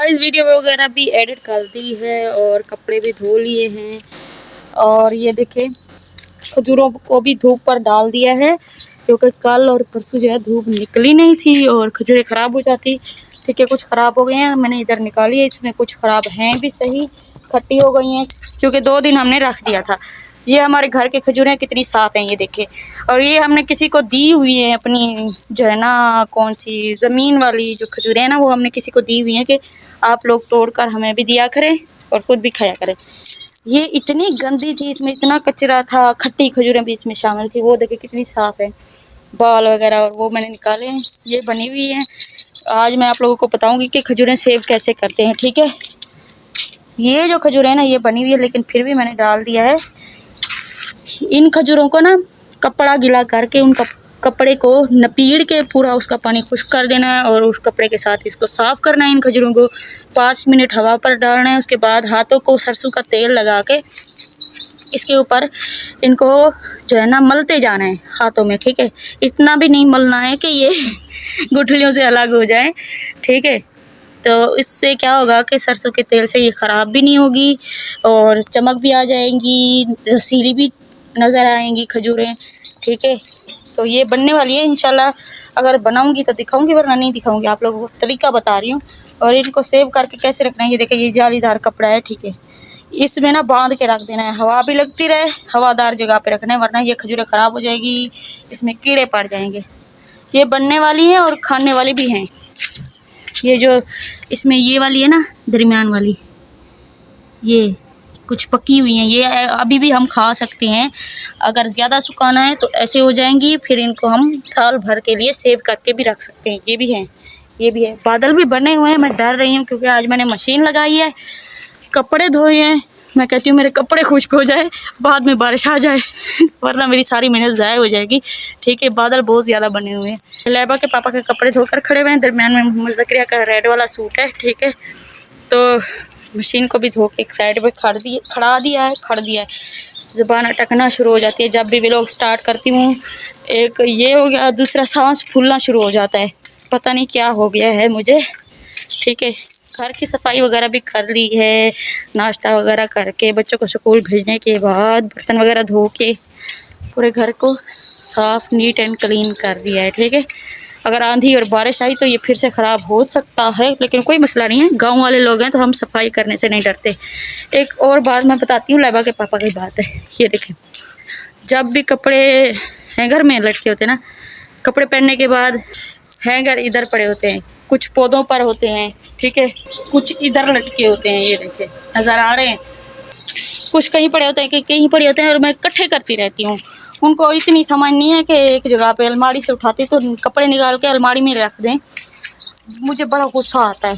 इस वीडियो वगैरह भी एडिट कर दी है और कपड़े भी धो लिए हैं। और ये देखिए खजूरों को भी धूप पर डाल दिया है क्योंकि कल और परसों जो है धूप निकली नहीं थी और खजूरें ख़राब हो जाती। ठीक है, कुछ ख़राब हो गए हैं, मैंने इधर निकाली है। इसमें कुछ ख़राब हैं भी सही, खट्टी हो गई हैं क्योंकि 2 दिन हमने रख दिया था। ये हमारे घर के खजूरें कितनी साफ़ हैं, ये देखें। और ये हमने किसी को दी हुई है, अपनी जो है ना कौन सी ज़मीन वाली जो खजूरें हैं ना, वो हमने किसी को दी हुई हैं कि आप लोग तोड़कर हमें भी दिया करें और खुद भी खाया करें। ये इतनी गंदी थी, इसमें इतना कचरा था, खट्टी खजूरें भी इसमें शामिल थी। वो देखिए कितनी साफ़ है, बाल वगैरह, और वो मैंने निकाले हैं, ये बनी हुई हैं। आज मैं आप लोगों को बताऊंगी कि खजूरें सेव कैसे करते हैं। ठीक है, ये जो खजूरें हैं ना ये बनी हुई है, लेकिन फिर भी मैंने डाल दिया है। इन खजूरों को ना कपड़ा गीला करके उन कपड़े को नपीड़ के पूरा उसका पानी खुश्क कर देना है और उस कपड़े के साथ इसको साफ़ करना है। इन खजूरों को 5 मिनट हवा पर डालना है। उसके बाद हाथों को सरसों का तेल लगा के इसके ऊपर इनको जो है ना मलते जाना है हाथों में। ठीक है, इतना भी नहीं मलना है कि ये गुठलियों से अलग हो जाए। ठीक है, तो इससे क्या होगा कि सरसों के तेल से ये ख़राब भी नहीं होगी और चमक भी आ जाएंगी, रसीली भी नज़र आएंगी खजूरें। ठीक है, तो ये बनने वाली है इंशाल्लाह। अगर बनाऊंगी तो दिखाऊंगी, वरना नहीं दिखाऊंगी। आप लोगों को तरीका बता रही हूँ। और इनको सेव करके कैसे रखना है, ये देखिए, ये जालीदार कपड़ा है। ठीक है, इसमें ना बांध के रख देना है, हवा भी लगती रहे, हवादार जगह पे रखना है, वरना ये खजूरें ख़राब हो जाएगी, इसमें कीड़े पड़ जाएंगे। ये बनने वाली है और खाने वाली भी हैं। ये जो इसमें ये वाली है ना दरमियान वाली, ये कुछ पकी हुई हैं, ये अभी भी हम खा सकते हैं। अगर ज़्यादा सुखाना है तो ऐसे हो जाएंगी, फिर इनको हम साल भर के लिए सेव करके भी रख सकते हैं। ये भी हैं, ये भी है। बादल भी बने हुए हैं, मैं डर रही हूँ क्योंकि आज मैंने मशीन लगाई है, कपड़े धोए हैं। मैं कहती हूँ मेरे कपड़े खुश्क हो जाए, बाद में बारिश आ जाए वरना मेरी सारी मेहनत ज़ाय हो जाएगी। ठीक है, बादल बहुत ज़्यादा बने हुए हैं। लैबा के पापा के कपड़े धोकर खड़े हुए हैं, दरमियान में मोहम्मद ज़करिया का रेड वाला सूट है। ठीक है, तो मशीन को भी धो के एक साइड पे खड़ा दिया है। ज़ुबान अटकना शुरू हो जाती है जब भी व्लॉग स्टार्ट करती हूँ। एक ये हो गया, दूसरा सांस फूलना शुरू हो जाता है, पता नहीं क्या हो गया है मुझे। ठीक है, घर की सफाई वगैरह भी कर ली है, नाश्ता वगैरह करके बच्चों को स्कूल भेजने के बाद बर्तन वगैरह धो के पूरे घर को साफ़ नीट एंड क्लीन कर दिया है। ठीक है, अगर आंधी और बारिश आई तो ये फिर से ख़राब हो सकता है, लेकिन कोई मसला नहीं है, गांव वाले लोग हैं तो हम सफाई करने से नहीं डरते। एक और बात मैं बताती हूँ, लैबा के पापा की बात है। ये देखें, जब भी कपड़े हैंगर में लटके होते हैं ना, कपड़े पहनने के बाद हैंगर इधर पड़े होते हैं, कुछ पौधों पर होते हैं। ठीक है, कुछ इधर लटके होते हैं, ये देखें नज़र आ रहे हैं। कुछ कहीं पड़े होते हैं, कहीं पड़े होते हैं, और मैं इकट्ठे करती रहती हूँ। उनको इतनी समझ नहीं है कि एक जगह पे अलमारी से उठाती तो कपड़े निकाल के अलमारी में रख दें। मुझे बड़ा गुस्सा आता है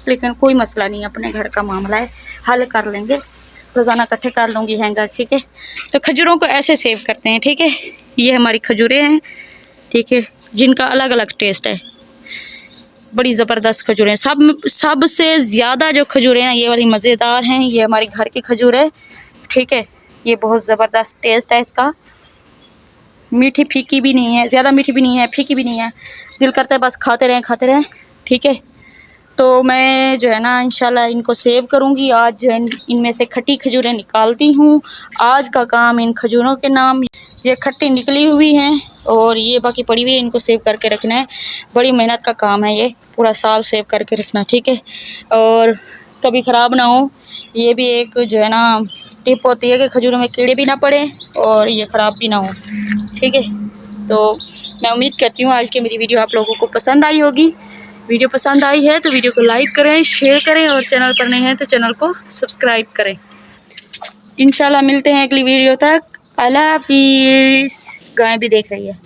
लेकिन कोई मसला नहीं, अपने घर का मामला है, हल कर लेंगे। रोज़ाना इकट्ठे कर लूँगी हैंगर। ठीक है, तो खजूरों को ऐसे सेव करते हैं। ठीक है, ये हमारी खजूरें हैं। ठीक है, जिनका अलग अलग टेस्ट है, बड़ी ज़बरदस्त खजूरें। सबसे ज़्यादा जो खजूरें हैं ये वाली मज़ेदार हैं, ये हमारी घर की खजूर है। ठीक है, ये बहुत ज़बरदस्त टेस्ट है इसका, मीठी फीकी भी नहीं है, ज़्यादा मीठी भी नहीं है, फीकी भी नहीं है, दिल करता है बस खाते रहें। ठीक है, तो मैं जो है ना इंशाल्लाह इनको सेव करूँगी। आज जो है इनमें से खट्टी खजूरें निकालती हूँ। आज का काम इन खजूरों के नाम, ये खट्टी निकली हुई हैं और ये बाकी पड़ी हुई है, इनको सेव करके रखना है। बड़ी मेहनत का काम है ये, पूरा साल सेव करके रखना। ठीक है, और कभी ख़राब ना हो, ये भी एक जो है ना टिप होती है कि खजूरों में कीड़े भी ना पड़े और ये ख़राब भी ना हो। ठीक है, तो मैं उम्मीद करती हूँ आज की मेरी वीडियो आप लोगों को पसंद आई होगी। वीडियो पसंद आई है तो वीडियो को लाइक करें, शेयर करें, और चैनल पर नए हैं तो चैनल को सब्सक्राइब करें। इंशाल्लाह मिलते हैं अगली वीडियो तक। अल्लाह हाफिज़। गाय भी देख रही है।